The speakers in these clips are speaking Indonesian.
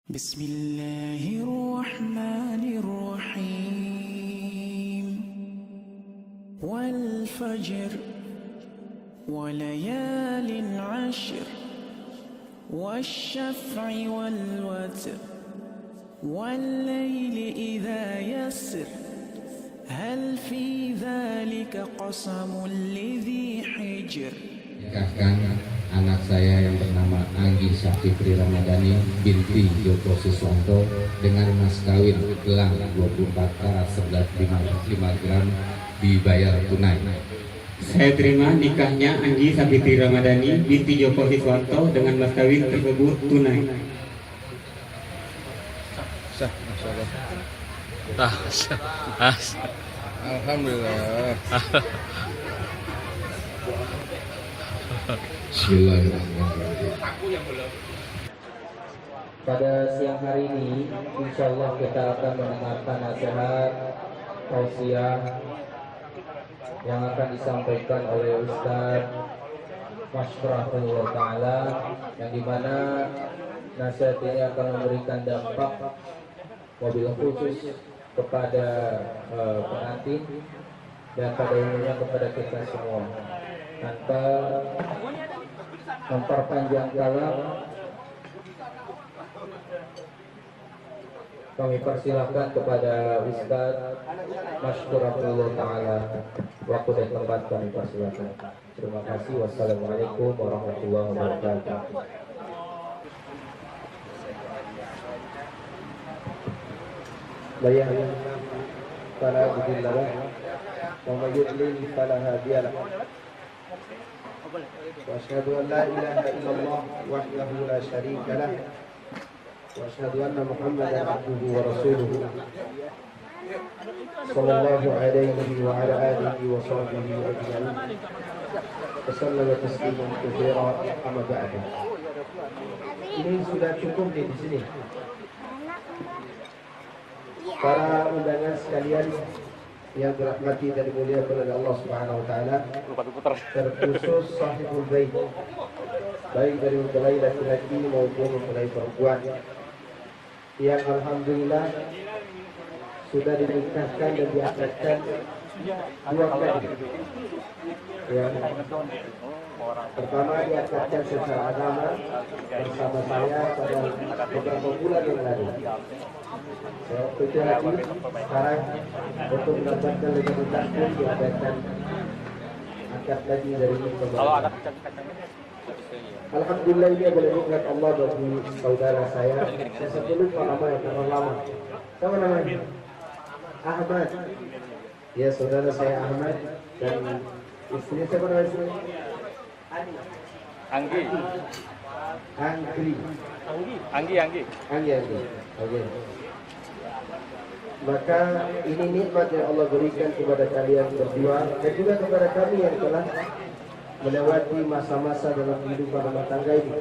بسم الله الرحمن الرحيم والفجر وليال عشر والشفع والوتر والليل إذا يسر هل في ذلك قسم لذي حجر. Nikahkan anak saya yang bernama Anggi Syafitri Ramadhani binti Joko Siswanto dengan mas kawin gelang 24 karat 11,5 gram dibayar tunai. Saya terima nikahnya Anggi Syafitri Ramadhani binti Joko Siswanto dengan mas kawin tersebut tunai. Sah, masyaallah. Alhamdulillah. Bismillahirrahmanirrahim. Pada siang hari ini, insya Allah kita akan mendengarkan nasihat tausiah yang akan disampaikan oleh Ustaz Masyrahullah Ta'ala, yang dimana nasihat ini akan memberikan dampak mobil khusus kepada pengantin dan pada umumnya kepada kita semua. Tanpa memperpanjang kalam, kami persilahkan kepada Ustaz Masyrahullah Ta'ala. Waktu dan tempat kami persilahkan. Terima kasih. Wassalamualaikum warahmatullahi wabarakatuh. La yahdihillahu fala mudilla lahu wa may yudlil fala hadiya lahu. Wa asyhadu an la ilaha illallah wahdahu la syarika lah wa asyhadu anna Muhammadan abduhu wa rasuluhu sallallahu alaihi wa ala alihi wa sahbihi ajma'in. Wasallama tasliman katsira amma ba'du. Ini sudah cukup di sini. Para undangan sekalian yang dirahmati dan dimuliakan oleh Allah Subhanahu wa taala, terkhusus sahibul bait, baik dari mempelai laki-laki maupun mempelai perempuan, yang alhamdulillah sudah dinikahkan dan diakadkan 2 kali. Yang pertama diakadkan secara agama bersama saya pada beberapa bulan yang lalu. Waktu itu lagi, sekarang untuk mendapatkan legalitas pun diadakan akad lagi dari pemerintah. Alhamdulillah, ini adalah nikmat Allah bagi saudara saya. Saya sampai lupa nama yang terlalu lama. Siapa namanya? Ahmad. Ya, saudara saya Ahmad dan istrinya siapa namanya? Anggi. Oke. Maka ini nikmat yang Allah berikan kepada kalian berdua dan juga kepada kami yang telah melewati masa-masa dalam kehidupan rumah tangga ini.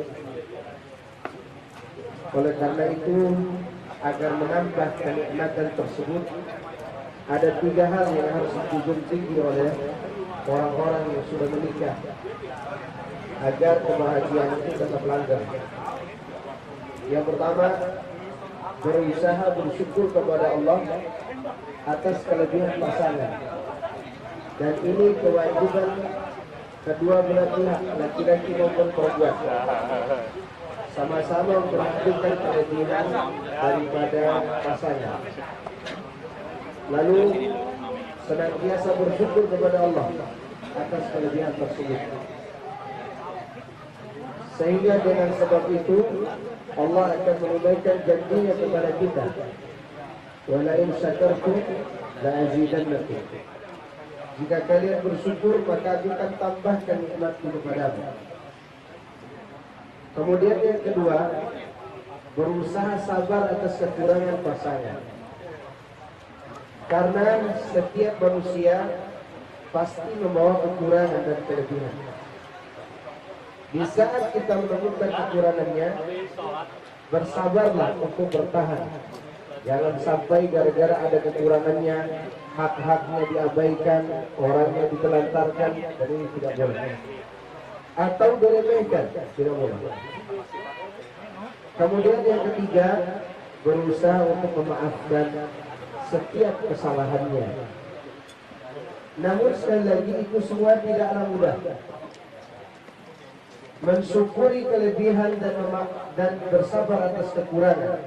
Oleh karena itu, agar menambah kenikmatan tersebut, ada 3 hal yang harus dijunjung tinggi oleh orang-orang yang sudah menikah agar kebahagiaan itu tetap langgeng. Yang pertama, berusaha bersyukur kepada Allah atas kelebihan pasangan, dan ini kewajiban kedua belah pihak, laki-laki maupun perempuan, sama-sama memperhatikan kelebihan daripada pasangan, lalu senantiasa bersyukur kepada Allah atas kelebihan tersebut, sehingga dengan sebab itu Allah akan menunaikan janjinya kepada kita, wala in syakartum la azidannakum. Jika kalian bersyukur, maka aku akan tambahkan nikmatku kepadamu. Kemudian yang kedua, berusaha sabar atas kekurangan pasangan, karena setiap manusia pasti membawa kekurangan dan kelebihan. Di saat kita menemukan kekurangannya, bersabarlah untuk bertahan. Jangan sampai gara-gara ada kekurangannya, hak-haknya diabaikan, orangnya ditelantarkan, dan ini tidak boleh. Atau diremehkan, tidak boleh. Kemudian yang ketiga, berusaha untuk memaafkan setiap kesalahannya. Namun sekali lagi itu semua tidaklah mudah. Mensyukuri kelebihan dan bersabar atas kekurangan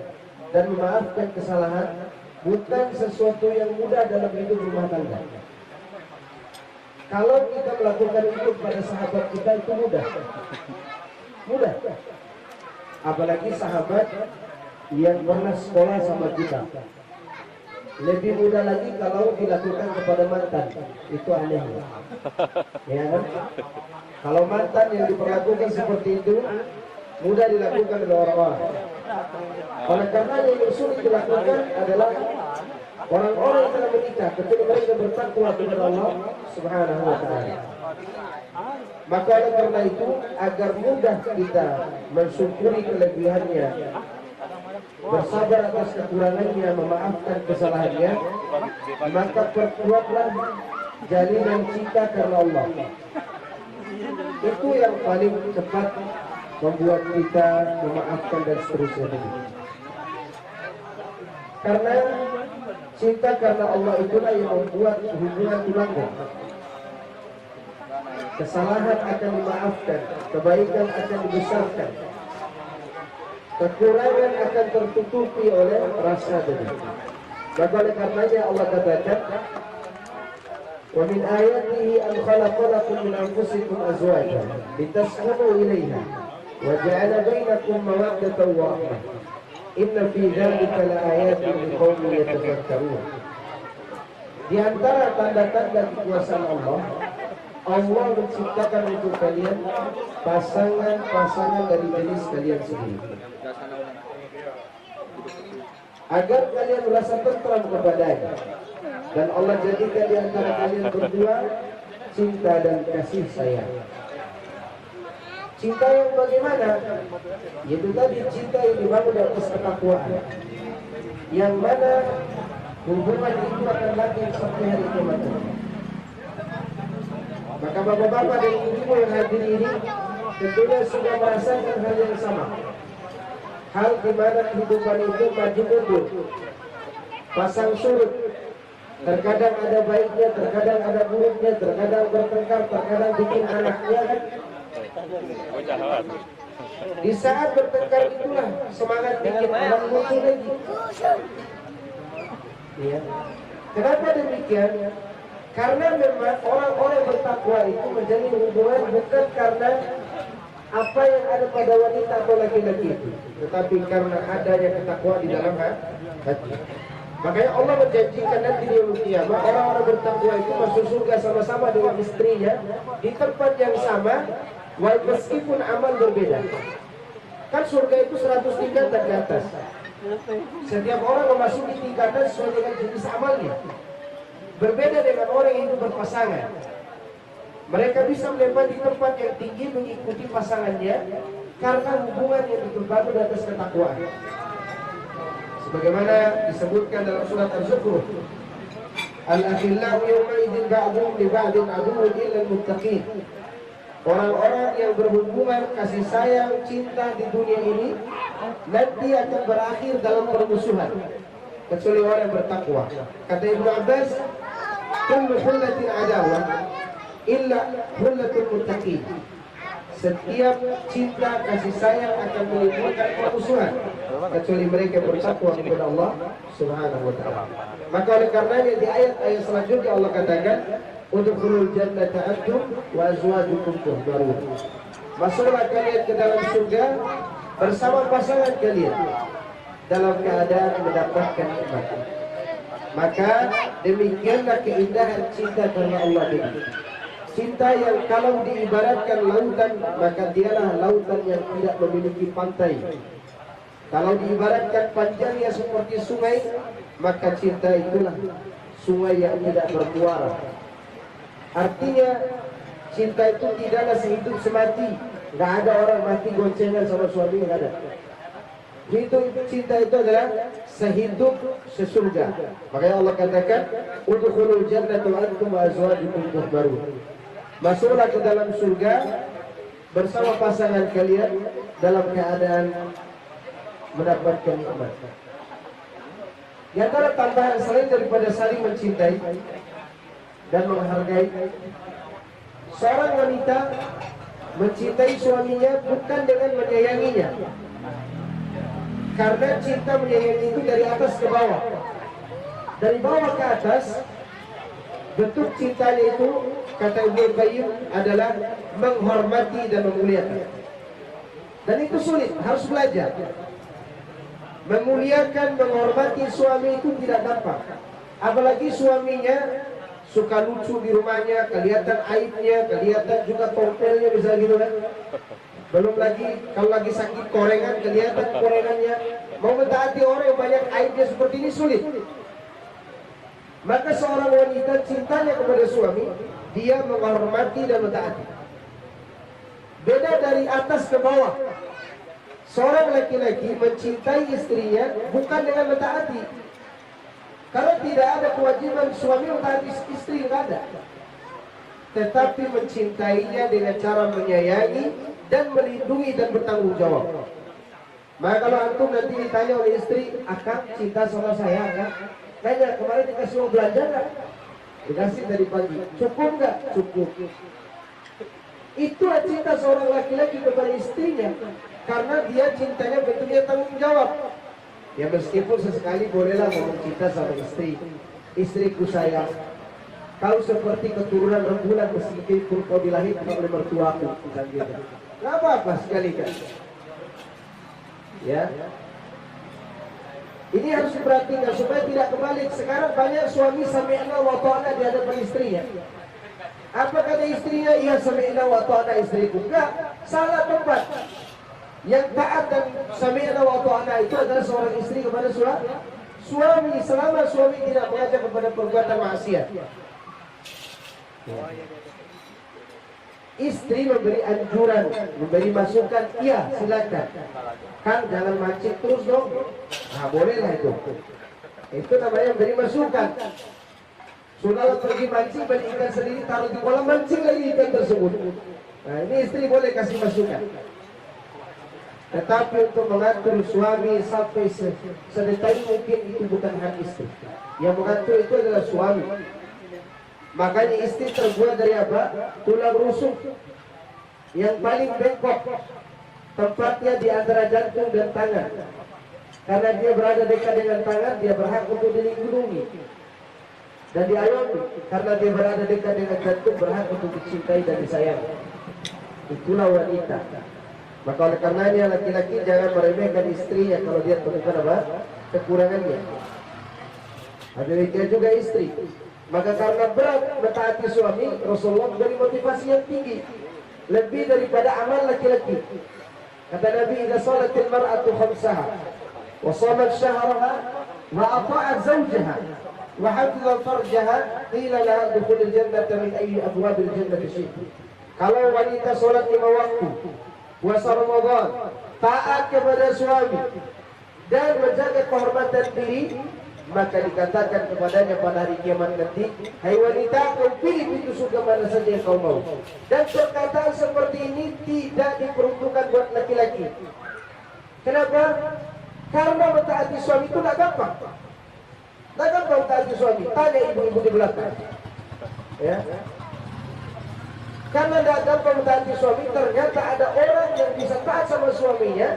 dan memaafkan kesalahan bukan sesuatu yang mudah dalam hidup rumah tangga. Kalau kita melakukan itu pada sahabat kita itu mudah. Apalagi sahabat yang pernah sekolah sama kita. Lebih mudah lagi kalau dilakukan kepada mantan. Itu aneh. Ya kan? Kalau mantan yang diperlakukan seperti itu mudah dilakukan oleh orang-orang. Oleh karena yang sulit dilakukan adalah orang-orang yang telah menikah ketika mereka bertakwa kepada Allah Subhanahu wa taala. Maka oleh karena itu, agar mudah kita mensyukuri kelebihannya, bersabar atas kekurangannya, memaafkan kesalahannya, maka perkuatlah jalinan cinta karena Allah. Itu yang paling cepat membuat kita memaafkan dan seterusnya. Karena cinta karena Allah itulah yang membuat hubungan itu langgeng. Kesalahan akan dimaafkan, kebaikan akan dibesarkan, kekurangan akan tertutupi oleh rasa dendam. Maka oleh karenanya Allah katakan, wa min ayatihi an khalaqalakum min anfusikum azwajan litaskunu ilaiha wa ja'ala bainakum mawaddatan wa rahmah inna fi dzalika laayatin liqaumin yatafakkarun. Di antara tanda-tanda kekuasaan Allah menciptakan untuk kalian pasangan-pasangan dari jenis kalian sendiri, agar kalian merasa tentram kepadanya. Dan Allah jadikan di antara kalian berdua cinta dan kasih sayang. Cinta yang bagaimana? Yaitu tadi cinta yang dibangun di atas ketakwaan, yang mana hubungan itu akan langgeng sampai hari kiamat. Maka bapak-bapak dan ibu yang hadir ini tentunya sudah merasakan hal yang sama. Hal di mana kehidupan itu maju mundur, pasang surut. Terkadang ada baiknya, terkadang ada buruknya, terkadang bertengkar, terkadang bikin anaknya kan. Di saat bertengkar itulah semangat bikin anak muncul lagi. Ya. Kenapa demikian? Karena memang orang-orang bertakwa itu menjalin hubungan bukan karena apa yang ada pada wanita atau laki-laki itu, tetapi karena adanya ketakwaan di dalam hati. Makanya Allah menjanjikan nanti di yaumul qiyamah orang-orang bertakwa itu masuk surga sama-sama dengan istrinya di tempat yang sama, meskipun amal berbeda. Kan surga itu 100 tingkatan ke atas. Setiap orang memasuki tingkatan sesuai dengan jenis amalnya. Berbeda dengan orang yang hidup berpasangan. Mereka bisa melewati tempat yang tinggi mengikuti pasangannya karena hubungan yang dibangun di atas ketakwaan. Sebagaimana disebutkan dalam surat Az-Zukhruf, Al-akhillahu yawma idzin ba'dhum li ba'din aduwwun illa al-muttaqin. Orang-orang yang berhubungan kasih sayang, cinta di dunia ini nanti akan berakhir dalam permusuhan kecuali orang yang bertakwa. Kata Ibnu Abbas, kullu hullatin adawah illa hullatul muttaqin. Setiap cinta kasih sayang akan menimbulkan permusuhan kecuali mereka bertakwa kepada Allah Subhanahu wa taala. Maka oleh karenanya di ayat-ayat selanjutnya Allah katakan, udkhulul jannata antum wa azwajukum tuhbarun. Masuklah kalian ke dalam surga bersama pasangan kalian dalam keadaan mendapatkan nikmat. Maka demikianlah keindahan cinta karena Allah ini. Cinta yang kalau diibaratkan lautan, maka dialah lautan yang tidak memiliki pantai. Kalau diibaratkan panjangnya seperti sungai, maka cinta itulah sungai yang tidak bermuara. Artinya cinta itu tidaklah sehidup semati. Nggak ada orang mati goncengan sama suami, nggak ada. Itu cinta itu adalah sehidup sesurga. Makanya Allah katakan, udkhulul jannata antum wa azwajukum tuhbarun. Masuklah ke dalam surga bersama pasangan kalian dalam keadaan mendapatkan nikmat. Di antara tambahan selain daripada saling mencintai dan menghargai, seorang wanita mencintai suaminya bukan dengan menyayanginya, karena cinta menyayangi itu dari atas ke bawah, dari bawah ke atas. Bentuk cintanya itu, kata Ibnu Qayyim, adalah menghormati dan memuliakan. Dan itu sulit, harus belajar. Memuliakan, menghormati suami itu tidak gampang. Apalagi suaminya suka lucu di rumahnya, kelihatan aibnya, kelihatan juga tompelnya, bisa gitu kan. Belum lagi kalau lagi sakit korengan, kelihatan korengannya. Mau mentaati orang yang banyak aibnya seperti ini sulit. Maka seorang wanita cintanya kepada suami, dia menghormati dan mentaati. Beda dari atas ke bawah. Seorang laki-laki mencintai istrinya bukan dengan mentaati, karena tidak ada kewajiban suami mentaati istri, tidak ada. Tetapi mencintainya dengan cara menyayangi dan melindungi dan bertanggung jawab. Maka kalau antum nanti ditanya oleh istri, "Akang cinta sama saya, Akang?" Tanya, "Kemarin dikasih uang belanja nggak?" "Dikasih tadi pagi." "Cukup nggak?" "Cukup." Itulah cinta seorang laki-laki kepada istrinya, karena dia cintanya bentuknya tanggung jawab. Ya meskipun sesekali bolehlah ngomong cinta sama istri. "Istriku sayang, kau seperti keturunan rembulan meskipun kau dilahirkan oleh mertuaku." Misalnya gitu. Nggak apa-apa sekali kan. Ya. Ini harus diperhatikan supaya tidak kebalik. Sekarang banyak suami sami'na wa ta'na di hadapan istrinya. Apa kata istrinya? "Iya, sami'na wa ta'na istriku." Enggak, salah tempat. Yang taat dan sami'na wa ta'na itu adalah seorang istri kepada suami selama suami tidak mengajak kepada perbuatan maksiat. Istri memberi anjuran, memberi masukan, "Iya, silakan. Kan jangan mancing terus dong." Nah, bolehlah itu. Itu namanya memberi masukan. Saudara pergi mancing, beli ikan sendiri, taruh di kolam, mancing lagi ikan tersebut. Nah, ini istri boleh kasih masukan. Tetapi untuk mengatur suami sampai sedetail mungkin itu bukan hak istri. Yang mengatur itu adalah suami. Makanya istri terbuat dari apa? Tulang rusuk yang paling bengkok, tempatnya di antara jantung dan tangan. Karena dia berada dekat dengan tangan, dia berhak untuk dilindungi dan diayomi. Karena dia berada dekat dengan jantung, berhak untuk dicintai dan disayangi. Itulah wanita. Maka oleh karenanya laki-laki jangan meremehkan istrinya kalau dia temukan apa? Kekurangannya. Demikian juga istri. Maka karena berat mentaati suami, Rasulullah memberi motivasi yang tinggi, lebih daripada amal laki-laki. Kata Nabi, "Idza salatil mar'atu khamsaha wa shamat shahraha wa ata'at zawjaha wa hafizat farjaha qila laha dukhulul jannata min ayyi abwabil jannati syi'ti." Kalau wanita salat 5 waktu, puasa Ramadan, taat kepada suami dan menjaga kehormatan diri, maka dikatakan kepadanya pada hari kiamat nanti, "Hai wanita, kau pilih pintu surga mana saja yang kau mau." Dan perkataan seperti ini tidak diperuntukkan buat laki-laki. Kenapa? Karena mentaati suami itu tidak gampang. Tidak gampang mentaati suami. Tanya ibu-ibu di belakang. Ya. Karena tidak gampang mentaati suami, ternyata ada orang yang bisa taat sama suaminya,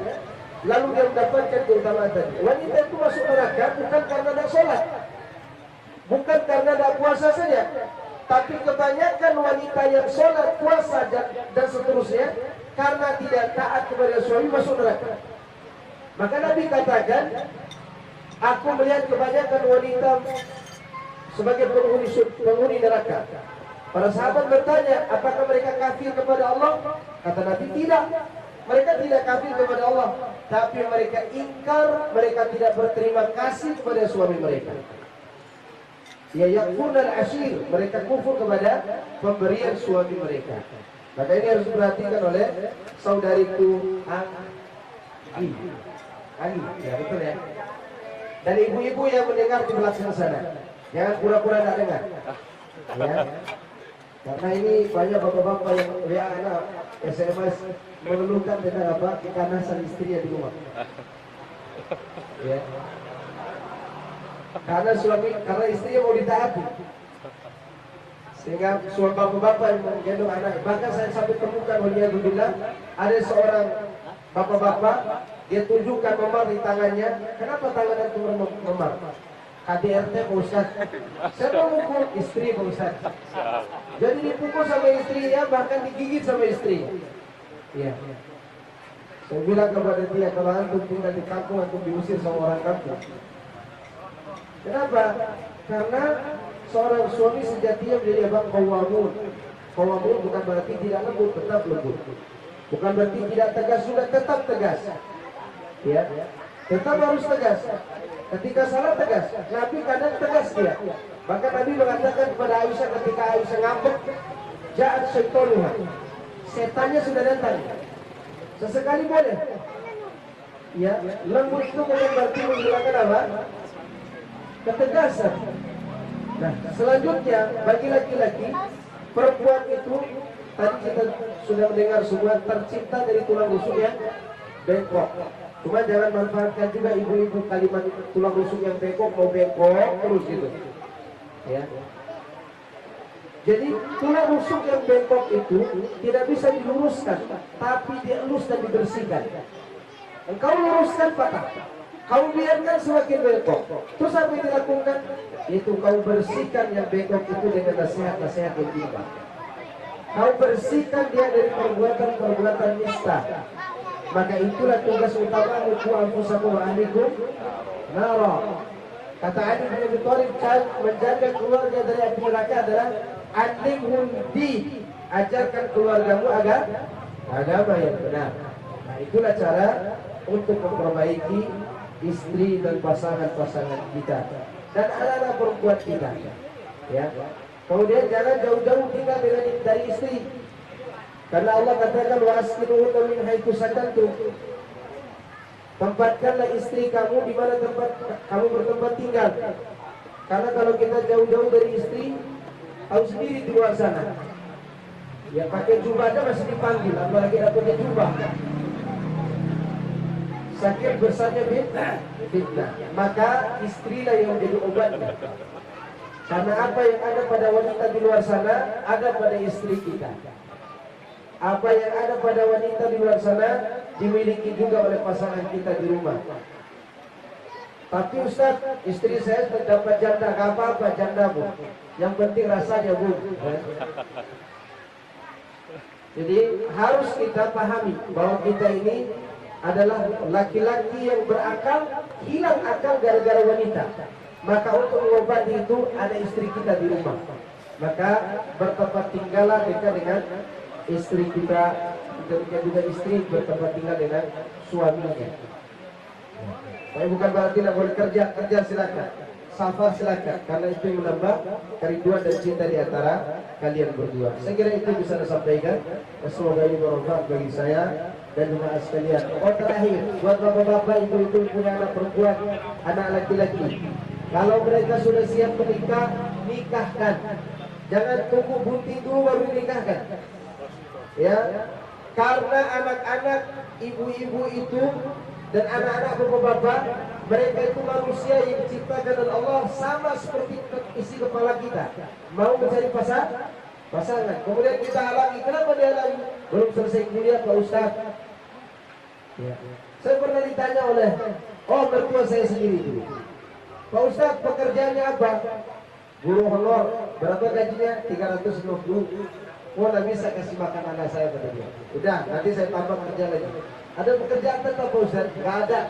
lalu dia mendapatkan keutamaan tadi. Wanita itu masuk neraka bukan karena tidak sholat, bukan karena tidak puasa saja, tapi kebanyakan wanita yang sholat, puasa dan seterusnya karena tidak taat kepada suami masuk neraka. Maka Nabi katakan, "Aku melihat kebanyakan wanita sebagai penghuni neraka." Para sahabat bertanya, "Apakah mereka kafir kepada Allah?" Kata Nabi, "Tidak. Mereka tidak kafir kepada Allah, tapi mereka ingkar, mereka tidak berterima kasih kepada suami mereka. Ya yakfurnal ashir, mereka kufur kepada pemberian suami mereka." Maka ini harus diperhatikan oleh saudariku Ali, ya betul ya. Dan ibu-ibu yang mendengar di belakang sana, jangan pura-pura tidak dengar. Ya. Karena ini banyak bapak-bapak yang WA anak SMS mengeluhkan tentang apa kekanasan istrinya di rumah. Ya. Karena istrinya mau ditaati. Sehingga suami bapak-bapak yang menggendong anak. Bahkan saya sampai temukan waliyadzubillah, ada seorang bapak-bapak, dia tunjukkan memar di tangannya. Kenapa tangan itu memar? KDRT Pak Ustaz. Saya mau mukul istri Pak Ustaz. Jadi dipukul sama istrinya, bahkan digigit sama istri. Ya. Saya bilang kepada dia, kalau antum tinggal di kampung, antum diusir sama orang kampung. Kenapa? Karena seorang suami sejatinya menjadi abang qawamun. Qawamun bukan berarti tidak lembut, tetap lembut. Bukan berarti tidak tegas, sudah tetap tegas. Ya, tetap harus tegas. Ketika salah tegas, Nabi kadang tegas dia. Bahkan Nabi mengatakan kepada Aisyah ketika Aisyah ngambek, ja'at syaitanuha. Setannya sudah datang. Sesekali boleh. Ya, lembut itu bukan berarti menghilangkan apa? Ketegasan. Nah, selanjutnya bagi laki-laki, perempuan itu tadi kita sudah mendengar semua tercipta dari tulang rusuk yang bengkok. Cuma jangan manfaatkan juga ibu-ibu kalimat tulang rusuk yang bengkok mau bengkok terus gitu. Ya. Jadi tulang rusuk yang bengkok itu tidak bisa diluruskan, tapi dielus dan dibersihkan. Engkau luruskan patah, kau biarkan semakin bengkok. Terus apa yang dilakukan? Itu kau bersihkan yang bengkok itu dengan nasihat-nasihat yang tiba. Kau bersihkan dia dari perbuatan-perbuatan nista. Maka itulah tugas utama ku anfusakum wa ahlikum nara. Kata Ali bin Abi Thalib, menjaga keluarga dari api neraka adalah alimhum di, ajarkan keluargamu agar agama yang benar. Nah, itulah cara untuk memperbaiki istri dan pasangan-pasangan kita dan anak-anak perempuan kita. Ya. Kemudian jangan jauh-jauh tinggal dari istri. Karena Allah katakan wa askinuhunna min haitsu sakantum. Tempatkanlah istri kamu di mana tempat kamu bertempat tinggal. Karena kalau kita jauh-jauh dari istri, tahu sendiri di luar sana. Ya pakai jubah aja masih dipanggil, apalagi dapatnya jubah. Sakit besarnya fitnah. Maka istrilah yang menjadi obatnya. Karena apa yang ada pada wanita di luar sana, ada pada istri kita. Apa yang ada pada wanita di luar sana dimiliki juga oleh pasangan kita di rumah. Tapi Ustaz, istri saya terdapat janda, gak apa-apa janda Bu. Yang penting rasanya Bu. Jadi harus kita pahami bahwa kita ini adalah laki-laki yang berakal, hilang akal gara-gara wanita. Maka untuk mengobati itu ada istri kita di rumah. Maka bertempat tinggallah dekat dengan istri kita, demikian juga istri bertempat tinggal dengan suaminya. Tapi bukan berarti tidak boleh kerja silakan, safar silakan, karena itu menambah kerinduan dan cinta di antara kalian berdua. Saya kira itu bisa saya sampaikan. Semoga ini bermanfaat bagi saya dan jemaah sekalian. Oh terakhir, buat bapak-bapak, ibu-ibu punya anak perempuan, anak laki-laki, kalau mereka sudah siap menikah, nikahkan. Jangan tunggu bunting dulu baru dinikahkan. Ya, karena anak-anak ibu-ibu itu dan anak-anak bapak-bapak, mereka itu manusia yang diciptakan oleh Allah sama seperti isi kepala kita, mau mencari pasangan. Kemudian kita halangi. Kenapa dia halangi? Belum selesai kuliah Pak Ustaz. Ya. Saya pernah ditanya oleh mertua saya sendiri dulu, Pak Ustaz pekerjaannya apa? Guru honor. Berapa gajinya? 350. Oh, nggak bisa kasih makan anak saya pada dia. Udah, nanti saya tambah kerja lagi. Ada pekerjaan tetap Pak Ustaz? Nggak ada,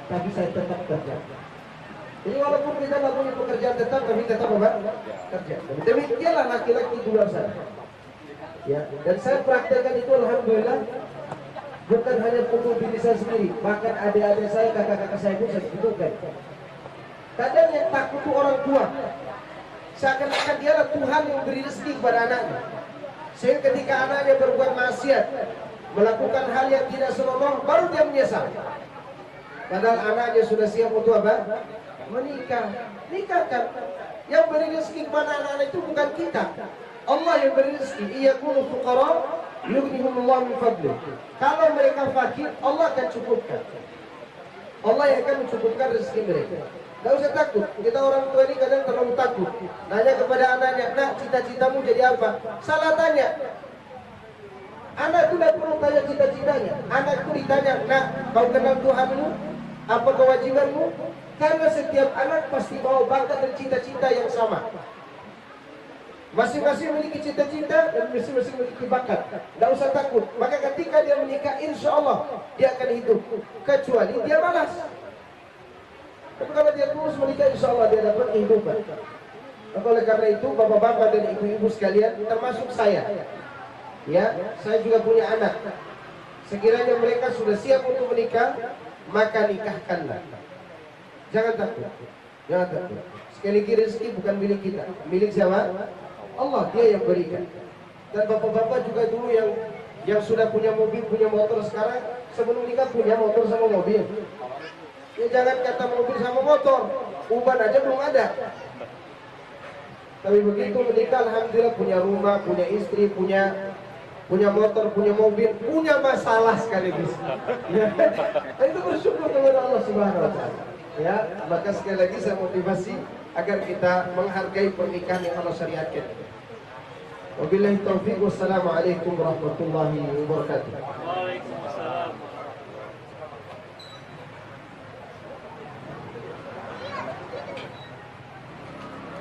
tapi saya tetap kerja. Jadi walaupun kita nggak punya pekerjaan tetap, tapi tetap apa? Kerja. Demikianlah laki-laki di luar sana. Ya, dan saya praktekkan itu alhamdulillah. Bukan hanya untuk diri saya sendiri, bahkan adik-adik saya, kakak-kakak saya pun saya butuhkan. Kadang yang takut itu orang tua. Seakan-akan dialah Tuhan yang beri rezeki kepada anaknya. Sehingga ketika anaknya berbuat maksiat, melakukan hal yang tidak senonoh, baru dia menyesal. Padahal anaknya sudah siap untuk apa? Menikah. Nikahkan. Yang beri rezeki kepada anak-anak itu bukan kita. Allah yang beri rezeki. Iyakunu fuqara yughnihumullahu min fadlih. Kalau mereka fakir, Allah akan cukupkan. Allah yang akan mencukupkan rezeki mereka. Tidak usah takut. Kita orang tua ini kadang terlalu takut. Nanya kepada anaknya, nak cita-citamu jadi apa? Salah tanya. Anak itu tidak perlu tanya cita-citanya. Anak itu ditanya, nak kau kenal Tuhanmu? Apa kewajibanmu? Karena setiap anak pasti bawa bakat dan cita-cita yang sama. Masing-masing memiliki cita-cita dan masing-masing memiliki bakat. Tidak usah takut. Maka ketika dia menikah, insya Allah dia akan hidup. Kecuali dia malas. Tapi kalau dia terus menikah, insya Allah dia dapat kehidupan. Maka oleh karena itu, bapak-bapak dan ibu-ibu sekalian, termasuk saya, ya, saya juga punya anak. Sekiranya mereka sudah siap untuk menikah, maka nikahkanlah. Jangan takut. Jangan takut. Sekali lagi rezeki bukan milik kita. Milik siapa? Allah, dia yang berikan. Dan bapak-bapak juga dulu yang sudah punya mobil, punya motor sekarang, sebelum nikah punya motor sama mobil. Ya jangan kata mobil sama motor, uban aja belum ada. Tapi begitu menikah, alhamdulillah punya rumah, punya istri, punya motor, punya mobil, punya masalah sekaligus. Ya, itu bersyukur kepada Allah Subhanahu Wa Taala. Ya, maka sekali lagi saya motivasi agar kita menghargai pernikahan yang Allah syariatkan. Wabillahi taufiq, wassalamualaikum warahmatullahi wabarakatuh.